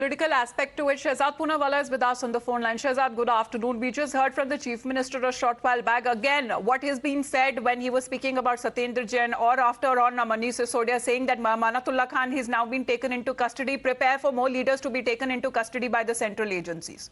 political aspect to it. Shehzad Poonawalla is with us on the phone line. Shehzad, good afternoon. We just heard from the Chief Minister a short while back. Again, what has been said when he was speaking about Satyendra Jain or after on Manish Sisodia saying that Amanatullah Khan has now been taken into custody. Prepare for more leaders to be taken into custody by the central agencies.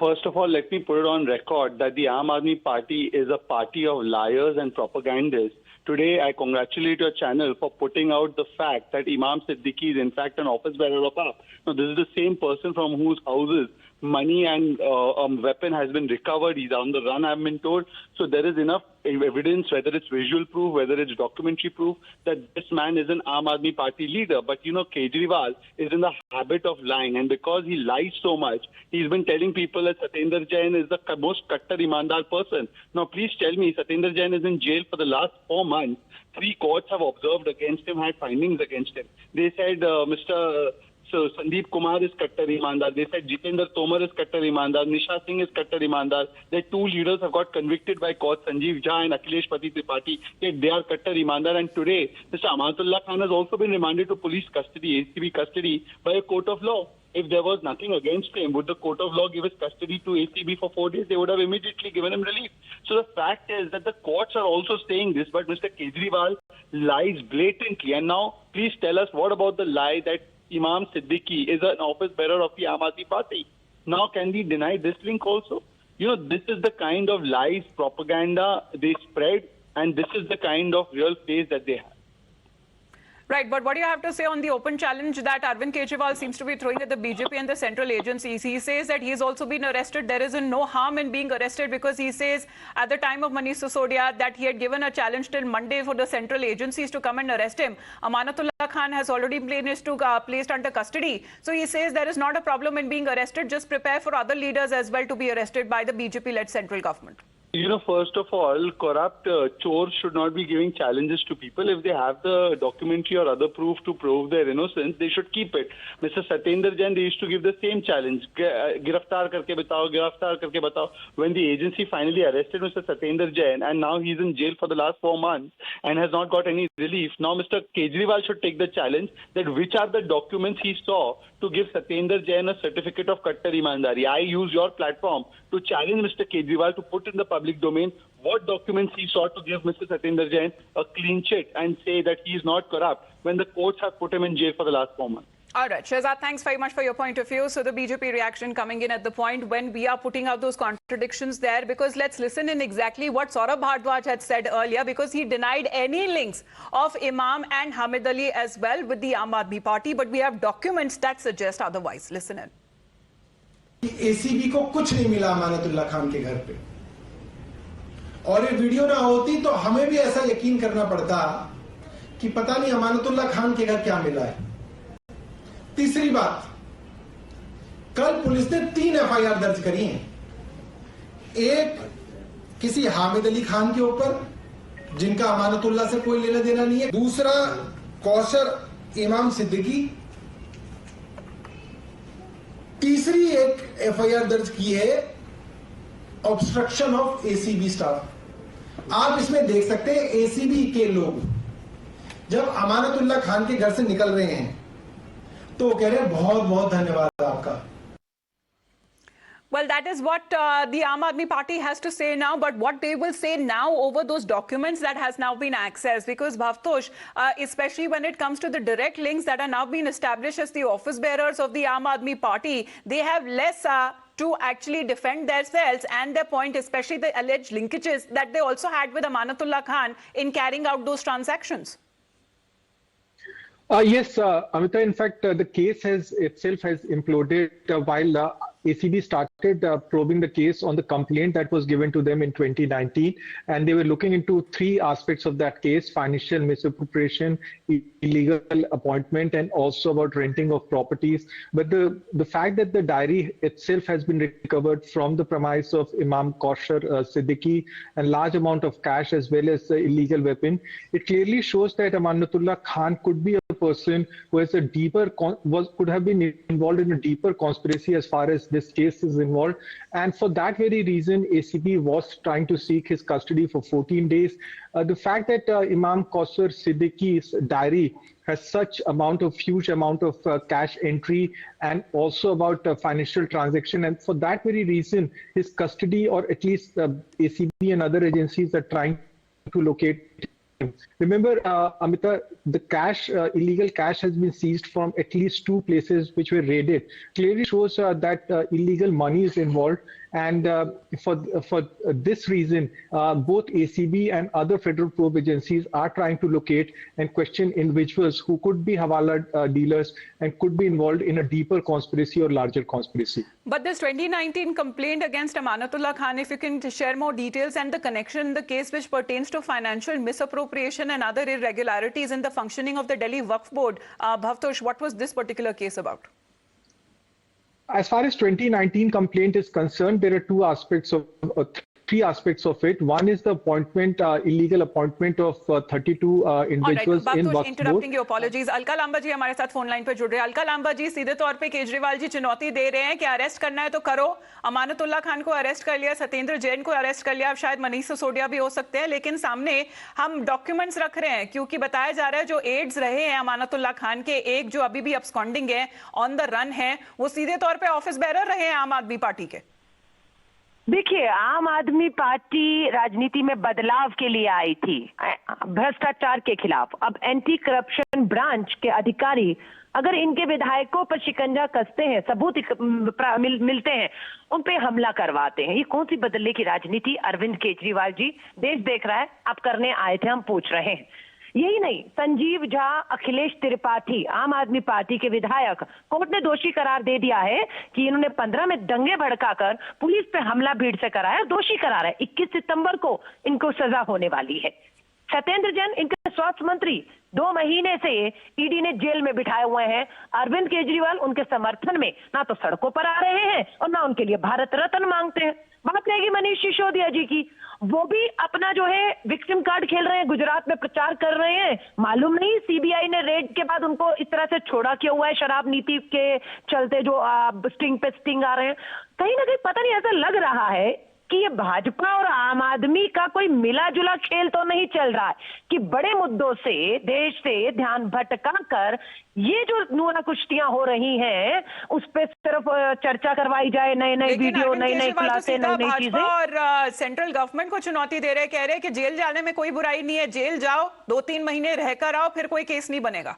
First of all, let me put it on record that the Aam Aadmi Party is a party of liars and propagandists. Today, I congratulate your channel for putting out the fact that Imam Siddiqui is in fact an office bearer of AAP. Now, this is the same person from whose houses money and a weapon has been recovered. He's on the run, I've been told. So there is enough evidence, whether it's visual proof, whether it's documentary proof, that this man is an Aam Aadmi Party leader. But, Kejriwal is in the habit of lying. And because he lies so much, he's been telling people that Satyendra Jain is the most kattar imandar person. Now, please tell me, Satyendra Jain is in jail for the last 4 months. 3 courts have observed against him, had findings against him. They said Mr. Sandeep Kumar is kattar imandar. They said Jitendra Tomar is kattar imandar. Nisha Singh is kattar imandar. Their 2 leaders have got convicted by court, Sanjeev Jha and Akhilesh Pati Tripathi. Yet they are kattar imandar. And today, Mr. Amanatullah Khan has also been remanded to police custody, ACB custody, by a court of law. If there was nothing against him, would the court of law give his custody to ACB for 4 days? They would have immediately given him relief. So the fact is that the courts are also saying this, but Mr. Kejriwal lies blatantly. And now, please tell us, what about the lie that Imam Siddiqui is an office bearer of the Aam Aadmi Party? Now, can we deny this link also? This is the kind of lies, propaganda they spread, and this is the kind of real face that they have. Right, but what do you have to say on the open challenge that Arvind Kejriwal seems to be throwing at the BJP and the central agencies? He says that he's also been arrested. There isn't no harm in being arrested because he says at the time of Manish Sisodia that he had given a challenge till Monday for the central agencies to come and arrest him. Amanatullah Khan has already been placed under custody. So he says there is not a problem in being arrested. Just prepare for other leaders as well to be arrested by the BJP-led central government. First of all, corrupt chores should not be giving challenges to people. If they have the documentary or other proof to prove their innocence, they should keep it. Mr. Satyendra Jain, they used to give the same challenge. Giraftar karke batao, giraftar karke batao. When the agency finally arrested Mr. Satyendra Jain, and now he's in jail for the last 4 months and has not got any relief, now Mr. Kejriwal should take the challenge that which are the documents he saw to give Satyendra Jain a certificate of kattar imandari. I use your platform to challenge Mr. Kejriwal to put in the public domain what documents he saw to give Mr. Satyendra Jain a clean chit and say that he is not corrupt when the courts have put him in jail for the last 4 months. All right, Shehzad, thanks very much for your point of view. So the BJP reaction coming in at the point when we are putting out those contradictions there, because let's listen in exactly what Saurabh Bhardwaj had said earlier, because he denied any links of Imam and Hamid Ali as well with the Aam Aadmi Party, but we have documents that suggest otherwise. Listen in. ACB को कुछ नहीं मिला अमानतुल्लाह खान के घर पे, और ये video ना होती तो हमें भी ऐसा यकीन करना पड़ता कि पता नहीं अमानतुल्लाह खान के घर क्या मिला है। तीसरी बात, कल पुलिस ने 3 एफआईआर दर्ज करी हैं। एक किसी हामिद अली खान के ऊपर जिनका अमानतुल्लाह से कोई लेना देना नहीं है। दूसरा कौशर इमाम सिद्दीकी। तीसरी एक एफआईआर दर्ज की है ऑब्स्ट्रक्शन ऑफ एसीबी स्टाफ। आप इसमें देख सकते हैं एसीबी के लोग जब अमानतुल्लाह खान के घर से निकल रहे हैं तो कह रहे हैं बहुत बहुत धन्यवाद आपका। Well, that is what the Aam Aadmi Party has to say now, but what they will say now over those documents that has now been accessed, because Bhavtosh, especially when it comes to the direct links that are now being established as the office bearers of the Aam Aadmi Party, they have less to actually defend themselves and their point, especially the alleged linkages that they also had with Amanatullah Khan in carrying out those transactions. Yes, Amita, in fact, the case itself has imploded while ACB started probing the case on the complaint that was given to them in 2019. And they were looking into 3 aspects of that case: financial misappropriation, illegal appointment, and also about renting of properties. But the fact that the diary itself has been recovered from the premise of Imam Kausar Siddiqui and large amount of cash as well as the illegal weapon, it clearly shows that Amanatullah Khan could be a person who has a deeper could have been involved in a deeper conspiracy as far as this case is involved, and for that very reason ACB was trying to seek his custody for 14 days. The fact that Imam Kausar Siddiqui's diary has such huge amount of cash entry and also about financial transaction, and for that very reason his custody, or at least ACB and other agencies are trying to locate him. Remember, Amita, the cash, illegal cash has been seized from at least 2 places which were raided. Clearly shows that illegal money is involved. And for this reason, both ACB and other federal probe agencies are trying to locate and question individuals who could be Hawala dealers and could be involved in a deeper conspiracy or larger conspiracy. But this 2019 complaint against Amanatullah Khan, if you can share more details and the connection in the case which pertains to financial misappropriation and other irregularities in the functioning of the Delhi Waqf Board. Bhavtosh, what was this particular case about? As far as 2019 complaint is concerned, there are 3 aspects of it. One is the appointment, illegal appointment of 32 individuals in Waqf Board. Interrupting you, apologies. Alka Lamba जी हमारे साथ phone line पर जुड़ रहे हैं. अलका लांबा जी, सीधे तौर पे केजरीवाल जी चुनौती दे रहे हैं कि अरेस्ट करना है तो करो. अमानतुल्लाह खान को अरेस्ट कर लिया, सत्येंद्र जैन को अरेस्ट कर लिया, अब शायद मनीष सिसोदिया भी हो सकते हैं, लेकिन सामने हम डॉक्यूमेंट्स रख रहे हैं क्योंकि बताया जा रहा है जो एड्स रहे हैं अमानतुल्लाह खान के, एक जो अभी भी अब्सकॉन्डिंग है, ऑन द रन है, वो सीधे तौर पे ऑफिस बेरर रहे हैं आम आदमी पार्टी के. देखिए, आम आदमी पार्टी राजनीति में बदलाव के लिए आई थी, भ्रष्टाचार के खिलाफ. अब एंटी करप्शन ब्रांच के अधिकारी अगर इनके विधायकों पर शिकंजा कसते हैं, सबूत मिलते हैं, उन पे हमला करवाते हैं, ये कौन सी बदलने की राजनीति अरविंद केजरीवाल जी देश देख रहा है, आप करने आए थे, हम पूछ रहे हैं. यही नहीं, संजीव झा, अखिलेश त्रिपाठी, आम आदमी पार्टी के विधायक, कोर्ट ने दोषी करार दे दिया है कि इन्होंने 15 में दंगे भड़काकर पुलिस पे हमला भीड़ से कराया, दोषी करार है. 21 सितंबर को इनको सजा होने वाली है. सत्येंद्र जैन, इनके स्वास्थ्य मंत्री, 2 महीने से ईडी ने जेल में बिठाए हुए हैं. अरविंद केजरीवाल उनके समर्थन में ना तो सड़कों पर आ रहे हैं और ना उनके लिए भारत रत्न मांगते हैं. बात रहेगी मनीष सिसोदिया जी की, वो भी अपना जो है विक्टिम कार्ड खेल रहे हैं, गुजरात में प्रचार कर रहे हैं. मालूम नहीं सीबीआई ने रेड के बाद उनको इस तरह से छोड़ा क्यों हुआ है, शराब नीति के चलते जो स्टिंग पे स्टिंग आ रहे हैं. कहीं ना कहीं पता नहीं, ऐसा लग रहा है कि ये भाजपा और आम आदमी का कोई मिला जुला खेल तो नहीं चल रहा है कि बड़े मुद्दों से देश से ध्यान भटका कर ये जो नूरा कुश्तियां हो रही हैं उस पे सिर्फ चर्चा करवाई जाए, नए नए वीडियो, नई नई खुलासे, नई नई चीजें. और सेंट्रल गवर्नमेंट को चुनौती दे रहे, कह रहे कि जेल जाने में कोई बुराई नहीं है, जेल जाओ, 2-3 महीने रहकर आओ, फिर कोई केस नहीं बनेगा.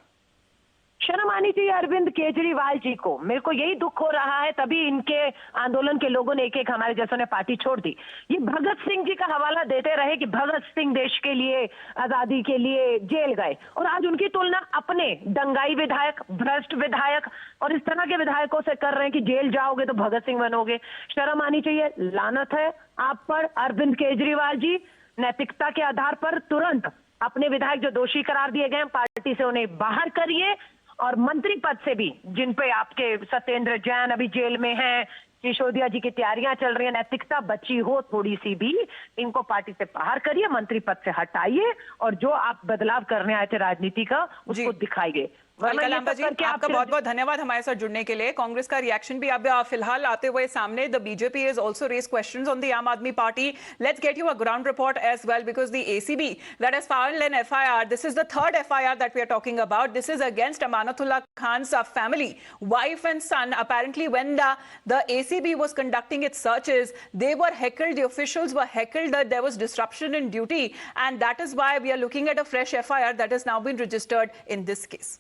शर्म आनी चाहिए अरविंद केजरीवाल जी को. मेरे को यही दुख हो रहा है, तभी इनके आंदोलन के लोगों ने एक हमारे जैसों ने पार्टी छोड़ दी. ये भगत सिंह जी का हवाला देते रहे कि भगत सिंह देश के लिए, आजादी के लिए जेल गए, और आज उनकी तुलना अपने दंगाई विधायक, भ्रष्ट विधायक और इस तरह के विधायकों से कर रहे हैं कि जेल जाओगे तो भगत सिंह बनोगे. शर्म आनी चाहिए. लानत है आप पर अरविंद केजरीवाल जी. नैतिकता के आधार पर तुरंत अपने विधायक जो दोषी करार दिए गए पार्टी से उन्हें बाहर करिए, और मंत्री पद से भी जिन पे आपके सत्येंद्र जैन अभी जेल में हैं, सिसोदिया जी की तैयारियां चल रही है, नैतिकता बची हो थोड़ी सी भी, इनको पार्टी से बाहर करिए, मंत्री पद से हटाइए, और जो आप बदलाव करने आए थे राजनीति का उसको दिखाइए. अलका लांबा जी, आपका बहुत बहुत धन्यवाद हमारे साथ जुड़ने के लिए. कांग्रेस का रिएक्शन भी अब फिलहाल आते हुए सामने. The BJP has also raised questions on the Aam Aadmi Party. Let's get you a ground report as well, because the ACB that has filed an FIR, this is the 3rd FIR that we are talking about. This is against Amanatullah Khan's family, wife and son. Apparently when the ACB was conducting its searches, they were heckled, the officials were heckled, that there was disruption in duty, and that is why we are looking at a fresh FIR that has now been registered in this case.